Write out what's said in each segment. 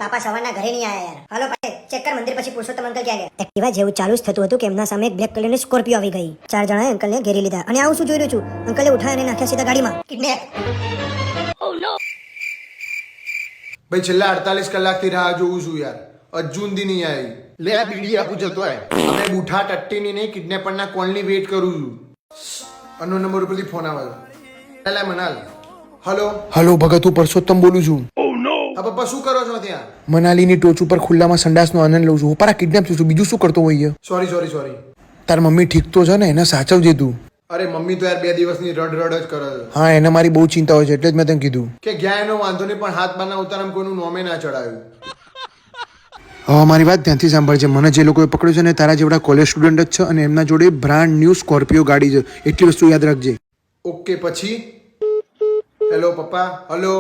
પાપા સવારના ઘરે નહીં આયા યાર. હાલો ભાઈ ચેક કર મંદિર પછી પુરુષોત્તમ અંકલ ક્યાં ગયા. એક્ટિવા જેવું ચાલુ જ થતું હતું કે એમના સામે એક બ્લેક કલરની સ્કોર્પિયો આવી ગઈ. 4 જણાએ અંકલને ઘેરી લીધા અને આવું શું જોઈ રહ્યો છું. અંકલે ઉઠાય અને નાખ્યા સીધા ગાડીમાં. કિડનેપ. ભાઈ છેલ્લા 48 કલાકથી રાહ જોઉં છું યાર. અજુન દી નહીં આવી. લે આ બીડી આપું જતો હે. અમે બુઠા ટટ્ટીની નહીં કિડનેપરના કોલની વેઇટ કરું છું. અનો નંબર ઉપરથી ફોન આવે છે. લે મનાલ. હલો હલો ભગત, હું પરસોત્તમ બોલું છું. હા પપ્પા શું કરો છો ત્યાં? મનાલીની ટોચ ઉપર ખુલ્લામાં સંડાસનો આનંદ લઉં છું. હું પારા કિડનેપ છું, બીજું શું કરતો હોય? સોરી. તાર મમ્મી ઠીક તો છે ને? એને સાચવજે તું. અરે મમ્મી તો યાર 2 દિવસની રડ જ કરે છે. હા, એને મારી બહુ ચિંતા હોય છે એટલે જ મેં તને કીધું કે ગયા એનો વાંધો નહીં પણ હાથ બારના ઉતારામાં કોઈનું નોમે ના ચડાવ્યું. હવે મારી વાત ધ્યાનથી સાંભળજે. મને જે લોકોએ પકડ્યો છે ને તારા જેવડા કોલેજ સ્ટુડન્ટ જ છે અને એમના જોડે બ્રાન્ડ ન્યૂ સ્કોર્પિયો ગાડી છે. એટલી વસ્તુ યાદ રાખજે. ઓકે પછી હેલો પપ્પા. હલો.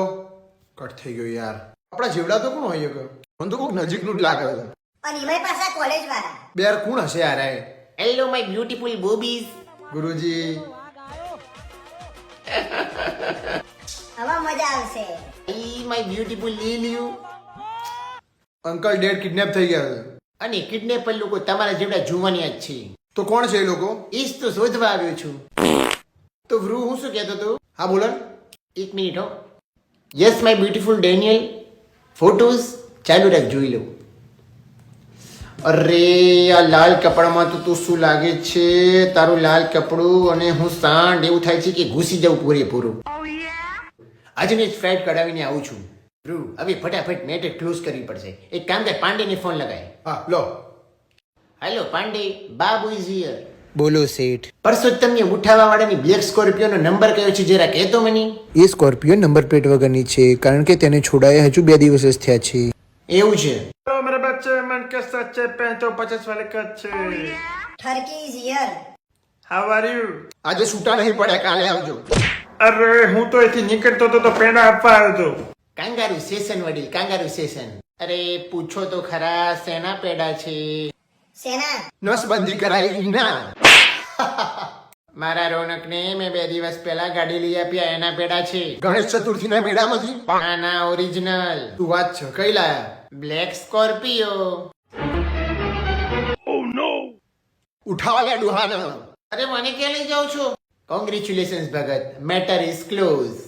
કટ થઈ ગયો યાર. આપણા જેવડા તો કોણ હોય કે મને તો કોક નજીકનું જ લાગે છે. અને એમાંય પાછા કોલેજ વાળા. બે યાર કોણ હશે યાર? Hello my beautiful babies. Guruji આમાં મજા આવશે. માય બ્યુટીફુલ લીલિયુ. અંકલ ડેડ કિડનેપ થઈ ગયા છે. અને કિડનેપર લોકો તમારા જેવડા જોવાની જ છે. તો કોણ છે એ લોકો? ઈ જ તો શોધવા આવ્યો છું. તો વ્રુ હું શું કહેતો હતો? હા બોલો ને. એક મિનિટ હો. Yes my beautiful Daniel. Photos ચાલુ રાખ, જોઈ લઉં. અરે આ લાલ કપડામાં તો તું શું લાગે છે? તારું લાલ કપડું અને હું સાંડ એવું થાય છે કે ઘૂસી જાઉં પૂરેપૂરું. આજને જ ફ્લાઇટ કઢાવીને આવું છું. વ્રુ હવે ફટાફટ મેટર ક્લોઝ કરવી પડશે. એક કામ કર, પાંડેને ફોન લગાય. હા લો. Hello Pandey, Babu is here. બોલો શેઠ. પરસોત્તમને ઉઠાવવા વાળાની બ્લેક સ્કોર્પિયોનો નંબર કયો છે જરા કહેતો મને. એ સ્કોર્પિયો નંબર પ્લેટ વગરની છે કારણ કે તેને છોડાયા હજુ 2 દિવસ જ થયા છે. એવું છે? मेरे बच्चे मन के सच्चे 50 वाले कच्चे. Turkey is here. How are you? આજે છૂટા નહીં પડ્યા, કાલે આવજો. અરે હું તો અહીંથી નીકળતો હતો તો પેંડા આપવા આવ્યો હતો. કાંગારુ સેશન વડીલ, કાંગારુ સેશન. અરે પૂછો તો ખરા શેના પેડા છે? સેના. નસબંધી કરાવી ના. મારા રોનકને મેં 2 દિવસ પહેલા ગાડી લઈ આપ્યા, એના પેડા છે. ગણેશ ચતુર્થીના મેળામાંથી ના ઓરિજિનલ તું વાત છે કઈ લાયા? Black Scorpio. ઉઠાવા લે ડુહાને. અરે મને ક્યાં લઈ જાઉં છો? Congratulations Bhagat, matter is close.